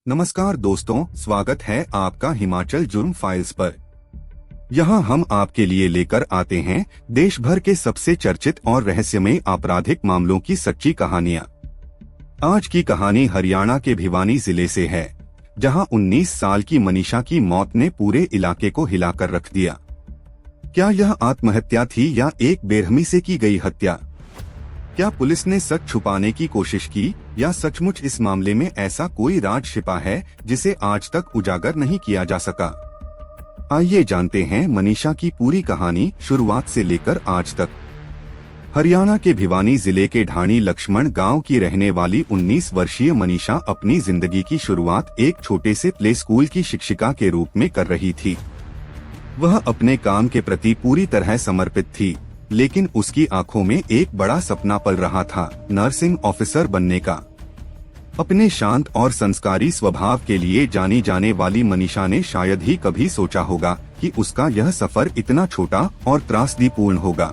नमस्कार दोस्तों, स्वागत है आपका हिमाचल जुर्म फाइल्स पर। यहाँ हम आपके लिए लेकर आते हैं देश भर के सबसे चर्चित और रहस्यमय आपराधिक मामलों की सच्ची कहानियाँ। आज की कहानी हरियाणा के भिवानी जिले से है, जहाँ 19 साल की मनीषा की मौत ने पूरे इलाके को हिलाकर रख दिया। क्या यह आत्महत्या थी या एक बेरहमी से की गई हत्या? क्या पुलिस ने सच छुपाने की कोशिश की या सचमुच इस मामले में ऐसा कोई राज छिपा है जिसे आज तक उजागर नहीं किया जा सका? आइए जानते हैं मनीषा की पूरी कहानी शुरुआत से लेकर आज तक। हरियाणा के भिवानी जिले के ढाणी लक्ष्मण गांव की रहने वाली 19 वर्षीय मनीषा अपनी जिंदगी की शुरुआत एक छोटे से प्ले स्कूल की शिक्षिका के रूप में कर रही थी। वह अपने काम के प्रति पूरी तरह समर्पित थी, लेकिन उसकी आंखों में एक बड़ा सपना पल रहा था, नर्सिंग ऑफिसर बनने का। अपने शांत और संस्कारी स्वभाव के लिए जानी जाने वाली मनीषा ने शायद ही कभी सोचा होगा कि उसका यह सफर इतना छोटा और त्रासदीपूर्ण होगा।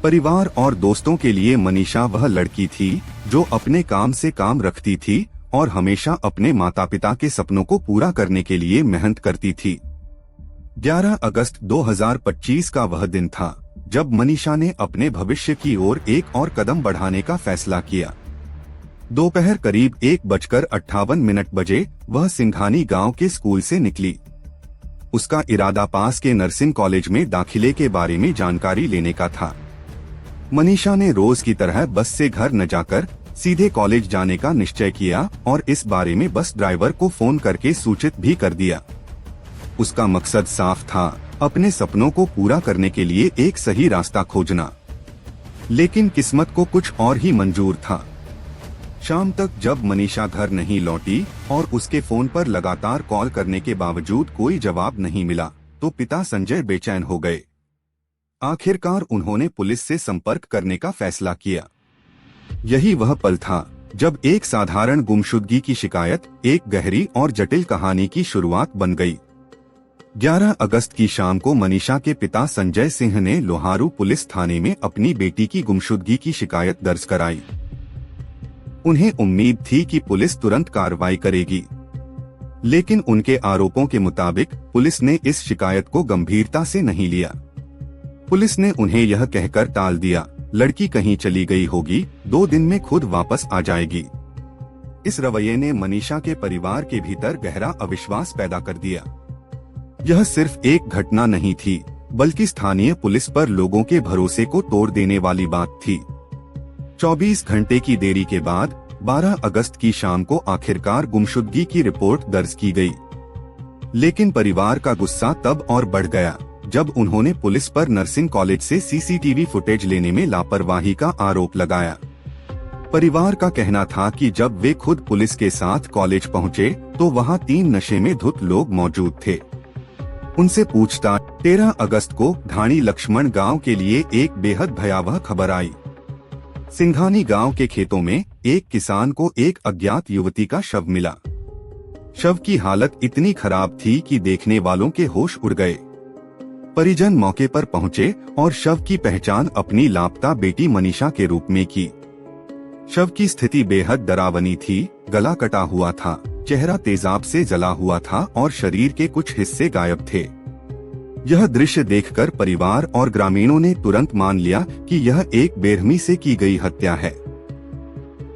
परिवार और दोस्तों के लिए मनीषा वह लड़की थी जो अपने काम से काम रखती थी और हमेशा अपने माता पिता के सपनों को पूरा करने के लिए मेहनत करती थी। 11 अगस्त 2025 का वह दिन था जब मनीषा ने अपने भविष्य की ओर एक और कदम बढ़ाने का फैसला किया। दोपहर करीब 1:58 बजे वह सिंघानी गांव के स्कूल से निकली। उसका इरादा पास के नर्सिंग कॉलेज में दाखिले के बारे में जानकारी लेने का था। मनीषा ने रोज की तरह बस से घर न जाकर सीधे कॉलेज जाने का निश्चय किया और इस बारे में बस ड्राइवर को फोन करके सूचित भी कर दिया। उसका मकसद साफ था, अपने सपनों को पूरा करने के लिए एक सही रास्ता खोजना। लेकिन किस्मत को कुछ और ही मंजूर था। शाम तक जब मनीषा घर नहीं लौटी और उसके फोन पर लगातार कॉल करने के बावजूद कोई जवाब नहीं मिला, तो पिता संजय बेचैन हो गए। आखिरकार उन्होंने पुलिस से संपर्क करने का फैसला किया। यही वह पल था जब एक साधारण गुमशुदगी की शिकायत एक गहरी और जटिल कहानी की शुरुआत बन गई। 11 अगस्त की शाम को मनीषा के पिता संजय सिंह ने लोहारू पुलिस थाने में अपनी बेटी की गुमशुदगी की शिकायत दर्ज कराई। उन्हें उम्मीद थी कि पुलिस तुरंत कार्रवाई करेगी, लेकिन उनके आरोपों के मुताबिक पुलिस ने इस शिकायत को गंभीरता से नहीं लिया। पुलिस ने उन्हें यह कहकर टाल दिया, लड़की कहीं चली गई होगी, 2 दिन में खुद वापस आ जाएगी। इस रवैये ने मनीषा के परिवार के भीतर गहरा अविश्वास पैदा कर दिया। यह सिर्फ एक घटना नहीं थी, बल्कि स्थानीय पुलिस पर लोगों के भरोसे को तोड़ देने वाली बात थी। 24 घंटे की देरी के बाद 12 अगस्त की शाम को आखिरकार गुमशुदगी की रिपोर्ट दर्ज की गई। लेकिन परिवार का गुस्सा तब और बढ़ गया जब उन्होंने पुलिस पर नर्सिंग कॉलेज से सीसीटीवी फुटेज लेने में लापरवाही का आरोप लगाया। परिवार का कहना था कि जब वे खुद पुलिस के साथ कॉलेज पहुंचे तो वहां 3 नशे में धुत लोग मौजूद थे। उनसे पूछताछ 13 अगस्त को ढाणी लक्ष्मण गांव के लिए एक बेहद भयावह खबर आई। सिंघानी गांव के खेतों में एक किसान को एक अज्ञात युवती का शव मिला। शव की हालत इतनी खराब थी कि देखने वालों के होश उड़ गए। परिजन मौके पर पहुंचे और शव की पहचान अपनी लापता बेटी मनीषा के रूप में की। शव की स्थिति बेहद डरावनी थी, गला कटा हुआ था, चेहरा तेजाब से जला हुआ था और शरीर के कुछ हिस्से गायब थे। यह दृश्य देखकर परिवार और ग्रामीणों ने तुरंत मान लिया कि यह एक बेरहमी से की गई हत्या है।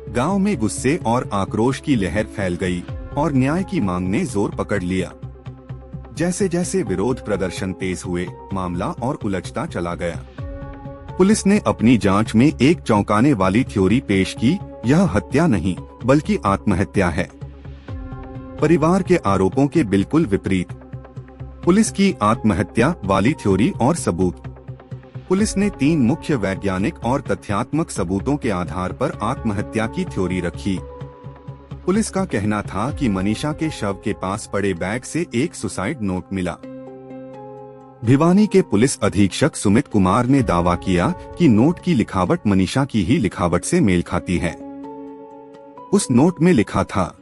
गांव में गुस्से और आक्रोश की लहर फैल गई और न्याय की मांग ने जोर पकड़ लिया। जैसे जैसे विरोध प्रदर्शन तेज हुए, मामला और उलझता चला गया। पुलिस ने अपनी जांच में एक चौंकाने वाली थ्योरी पेश की, यह हत्या नहीं बल्कि आत्महत्या है। परिवार के आरोपों के बिल्कुल विपरीत। पुलिस की आत्महत्या वाली थ्योरी और सबूत। पुलिस ने 3 मुख्य वैज्ञानिक और तथ्यात्मक सबूतों के आधार पर आत्महत्या की थ्योरी रखी। पुलिस का कहना था कि मनीषा के शव के पास पड़े बैग से एक सुसाइड नोट मिला। भिवानी के पुलिस अधीक्षक सुमित कुमार ने दावा किया कि नोट की लिखावट मनीषा की ही लिखावट से मेल खाती है। उस नोट में लिखा था,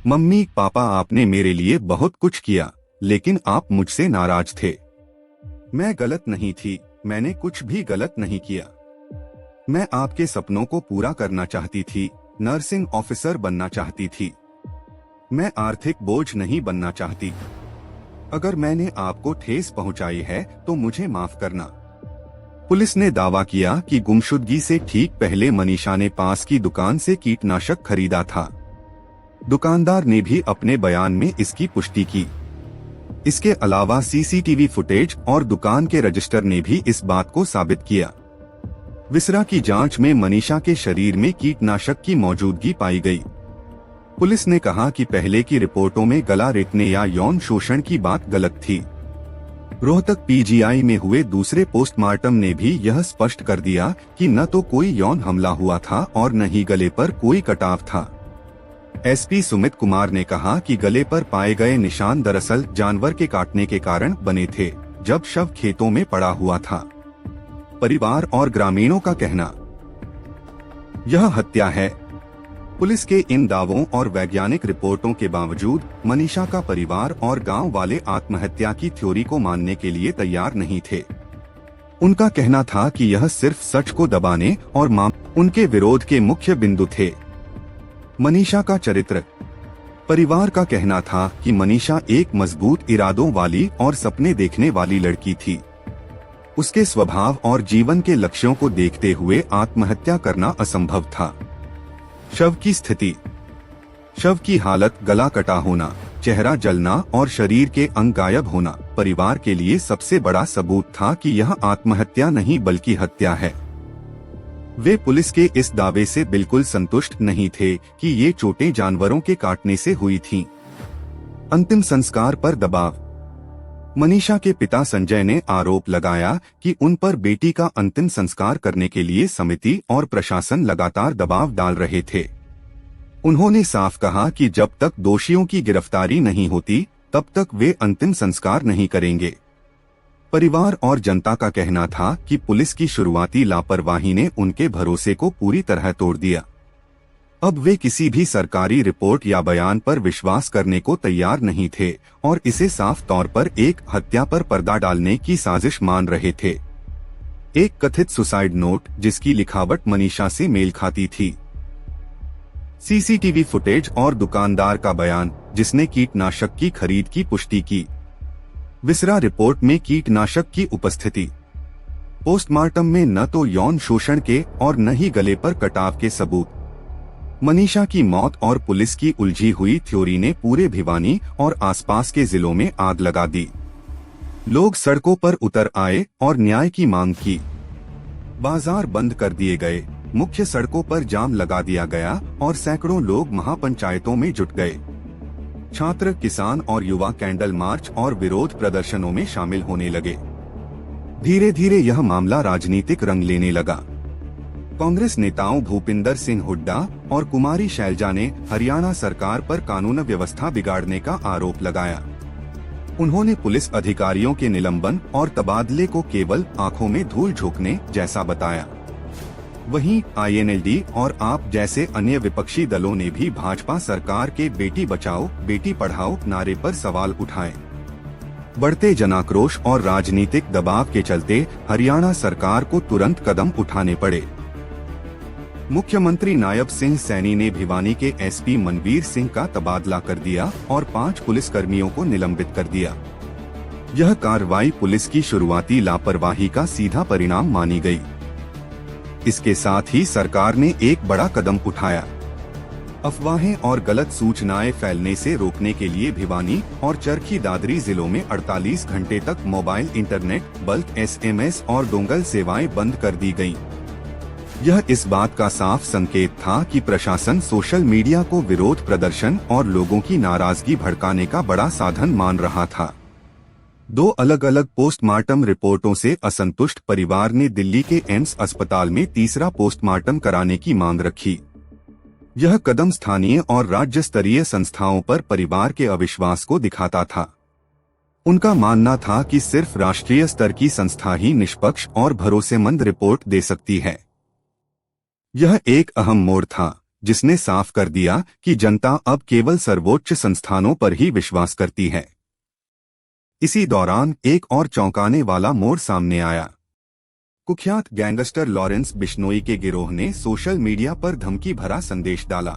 मम्मी पापा आपने मेरे लिए बहुत कुछ किया, लेकिन आप मुझसे नाराज थे। मैं गलत नहीं थी, मैंने कुछ भी गलत नहीं किया। मैं आपके सपनों को पूरा करना चाहती थी, नर्सिंग ऑफिसर बनना चाहती थी। मैं आर्थिक बोझ नहीं बनना चाहती। अगर मैंने आपको ठेस पहुंचाई है तो मुझे माफ करना। पुलिस ने दावा किया कि गुमशुदगी से ठीक पहले मनीषा ने पास की दुकान से कीटनाशक खरीदा था। दुकानदार ने भी अपने बयान में इसकी पुष्टि की। इसके अलावा सीसीटीवी फुटेज और दुकान के रजिस्टर ने भी इस बात को साबित किया। विसरा की जांच में मनीषा के शरीर में कीटनाशक की मौजूदगी पाई गई। पुलिस ने कहा कि पहले की रिपोर्टों में गला रेतने या यौन शोषण की बात गलत थी। रोहतक पीजीआई में हुए दूसरे पोस्टमार्टम ने भी यह स्पष्ट कर दिया कि न तो कोई यौन हमला हुआ था और न ही गले पर कोई कटाव था। एसपी सुमित कुमार ने कहा कि गले पर पाए गए निशान दरअसल जानवर के काटने के कारण बने थे, जब शव खेतों में पड़ा हुआ था। परिवार और ग्रामीणों का कहना, यह हत्या है। पुलिस के इन दावों और वैज्ञानिक रिपोर्टों के बावजूद मनीषा का परिवार और गांव वाले आत्महत्या की थ्योरी को मानने के लिए तैयार नहीं थे। उनका कहना था कि यह सिर्फ सच को दबाने और उनके विरोध के मुख्य बिंदु थे। मनीषा का चरित्र। परिवार का कहना था कि मनीषा एक मजबूत इरादों वाली और सपने देखने वाली लड़की थी। उसके स्वभाव और जीवन के लक्ष्यों को देखते हुए आत्महत्या करना असंभव था। शव की स्थिति। शव की हालत गला कटा होना, चेहरा जलना और शरीर के अंग गायब होना परिवार के लिए सबसे बड़ा सबूत था कि यह आत्महत्या नहीं बल्कि हत्या है। वे पुलिस के इस दावे से बिल्कुल संतुष्ट नहीं थे कि ये चोटें जानवरों के काटने से हुई थीं। अंतिम संस्कार पर दबाव। मनीषा के पिता संजय ने आरोप लगाया कि उन पर बेटी का अंतिम संस्कार करने के लिए समिति और प्रशासन लगातार दबाव डाल रहे थे। उन्होंने साफ कहा कि जब तक दोषियों की गिरफ्तारी नहीं होती तब तक वे अंतिम संस्कार नहीं करेंगे। परिवार और जनता का कहना था कि पुलिस की शुरुआती लापरवाही ने उनके भरोसे को पूरी तरह तोड़ दिया। अब वे किसी भी सरकारी रिपोर्ट या बयान पर विश्वास करने को तैयार नहीं थे और इसे साफ तौर पर एक हत्या पर पर्दा डालने की साजिश मान रहे थे। एक कथित सुसाइड नोट जिसकी लिखावट मनीषा से मेल खाती थी। सीसीटीवी फुटेज और दुकानदार का बयान जिसने कीटनाशक की खरीद की पुष्टि की। विसरा रिपोर्ट में कीटनाशक की उपस्थिति। पोस्टमार्टम में न तो यौन शोषण के और न ही गले पर कटाव के सबूत। मनीषा की मौत और पुलिस की उलझी हुई थ्योरी ने पूरे भिवानी और आसपास के जिलों में आग लगा दी। लोग सड़कों पर उतर आए और न्याय की मांग की। बाजार बंद कर दिए गए, मुख्य सड़कों पर जाम लगा दिया गया और सैकड़ों लोग महापंचायतों में जुट गए। छात्र, किसान और युवा कैंडल मार्च और विरोध प्रदर्शनों में शामिल होने लगे। धीरे धीरे यह मामला राजनीतिक रंग लेने लगा। कांग्रेस नेताओं भूपिंदर सिंह हुड्डा और कुमारी शैलजा ने हरियाणा सरकार पर कानून व्यवस्था बिगाड़ने का आरोप लगाया। उन्होंने पुलिस अधिकारियों के निलंबन और तबादले को केवल आंखों में धूल झोंकने जैसा बताया। वहीं आईएनएलडी और आप जैसे अन्य विपक्षी दलों ने भी भाजपा सरकार के बेटी बचाओ बेटी पढ़ाओ नारे पर सवाल उठाए। बढ़ते जनाक्रोश और राजनीतिक दबाव के चलते हरियाणा सरकार को तुरंत कदम उठाने पड़े। मुख्यमंत्री नायब सिंह सैनी ने भिवानी के एसपी मनवीर सिंह का तबादला कर दिया और 5 पुलिसकर्मियों को निलंबित कर दिया। यह कार्रवाई पुलिस की शुरुआती लापरवाही का सीधा परिणाम मानी गई। इसके साथ ही सरकार ने एक बड़ा कदम उठाया। अफवाहें और गलत सूचनाएं फैलने से रोकने के लिए भिवानी और चरखी दादरी जिलों में 48 घंटे तक मोबाइल इंटरनेट, बल्क एसएमएस और डोंगल सेवाएं बंद कर दी गयीं। यह इस बात का साफ संकेत था कि प्रशासन सोशल मीडिया को विरोध प्रदर्शन और लोगों की नाराजगी भड़काने का बड़ा साधन मान रहा था। 2 अलग अलग पोस्टमार्टम रिपोर्टों से असंतुष्ट परिवार ने दिल्ली के एम्स अस्पताल में तीसरा पोस्टमार्टम कराने की मांग रखी। यह कदम स्थानीय और राज्य स्तरीय संस्थाओं पर परिवार के अविश्वास को दिखाता था। उनका मानना था कि सिर्फ राष्ट्रीय स्तर की संस्था ही निष्पक्ष और भरोसेमंद रिपोर्ट दे सकती है। यह एक अहम मोड़ था जिसने साफ कर दिया कि जनता अब केवल सर्वोच्च संस्थानों पर ही विश्वास करती है। इसी दौरान एक और चौंकाने वाला मोड़ सामने आया। कुख्यात गैंगस्टर लॉरेंस बिश्नोई के गिरोह ने सोशल मीडिया पर धमकी भरा संदेश डाला।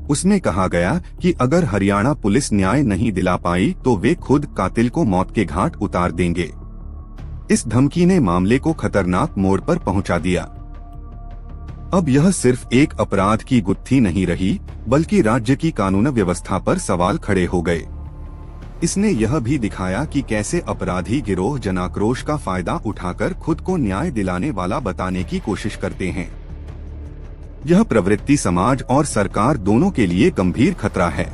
उसमें कहा गया कि अगर हरियाणा पुलिस न्याय नहीं दिला पाई तो वे खुद कातिल को मौत के घाट उतार देंगे। इस धमकी ने मामले को खतरनाक मोड़ पर पहुंचा दिया। अब यह सिर्फ एक अपराध की गुत्थी नहीं रही, बल्कि राज्य की कानून व्यवस्था पर सवाल खड़े हो गए। इसने यह भी दिखाया कि कैसे अपराधी गिरोह जनाक्रोश का फायदा उठाकर खुद को न्याय दिलाने वाला बताने की कोशिश करते हैं। यह प्रवृत्ति समाज और सरकार दोनों के लिए गंभीर खतरा है।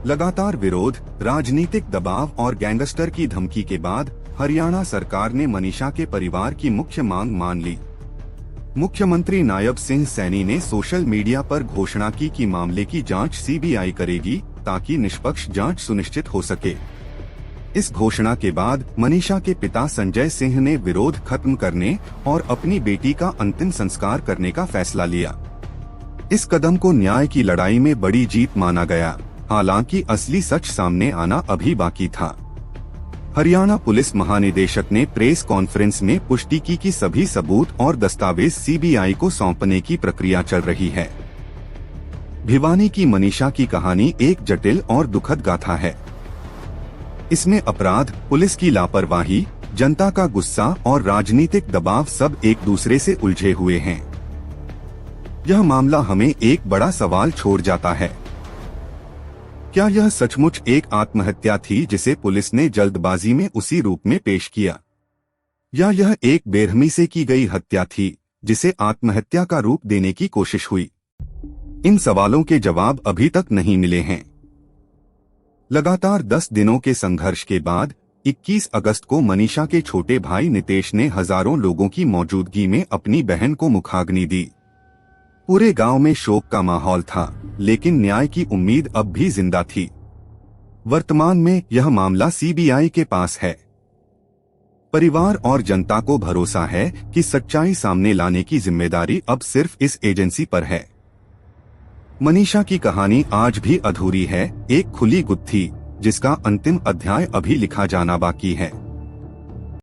लगातार विरोध, राजनीतिक दबाव और गैंगस्टर की धमकी के बाद हरियाणा सरकार ने मनीषा के परिवार की मुख्य मांग मान ली। मुख्यमंत्री नायब सिंह सैनी ने सोशल मीडिया पर घोषणा की कि मामले की जांच सीबीआई करेगी ताकि निष्पक्ष जांच सुनिश्चित हो सके। इस घोषणा के बाद मनीषा के पिता संजय सिंह ने विरोध खत्म करने और अपनी बेटी का अंतिम संस्कार करने का फैसला लिया। इस कदम को न्याय की लड़ाई में बड़ी जीत माना गया, हालांकि असली सच सामने आना अभी बाकी था। हरियाणा पुलिस महानिदेशक ने प्रेस कॉन्फ्रेंस में पुष्टि की कि सभी सबूत और दस्तावेज सीबीआई को सौंपने की प्रक्रिया चल रही है। भिवानी की मनीषा की कहानी एक जटिल और दुखद गाथा है। इसमें अपराध, पुलिस की लापरवाही, जनता का गुस्सा और राजनीतिक दबाव सब एक दूसरे से उलझे हुए हैं। यह मामला हमें एक बड़ा सवाल छोड़ जाता है। क्या यह सचमुच एक आत्महत्या थी जिसे पुलिस ने जल्दबाजी में उसी रूप में पेश किया, या यह एक बेरहमी से की गई हत्या थी जिसे आत्महत्या का रूप देने की कोशिश हुई? इन सवालों के जवाब अभी तक नहीं मिले हैं। लगातार 10 दिनों के संघर्ष के बाद 21 अगस्त को मनीषा के छोटे भाई नितेश ने हजारों लोगों की मौजूदगी में अपनी बहन को मुखाग्नि दी। पूरे गांव में शोक का माहौल था, लेकिन न्याय की उम्मीद अब भी जिंदा थी। वर्तमान में यह मामला सीबीआई के पास है। परिवार और जनता को भरोसा है कि सच्चाई सामने लाने की जिम्मेदारी अब सिर्फ इस एजेंसी पर है। मनीषा की कहानी आज भी अधूरी है, एक खुली गुत्थी जिसका अंतिम अध्याय अभी लिखा जाना बाकी है।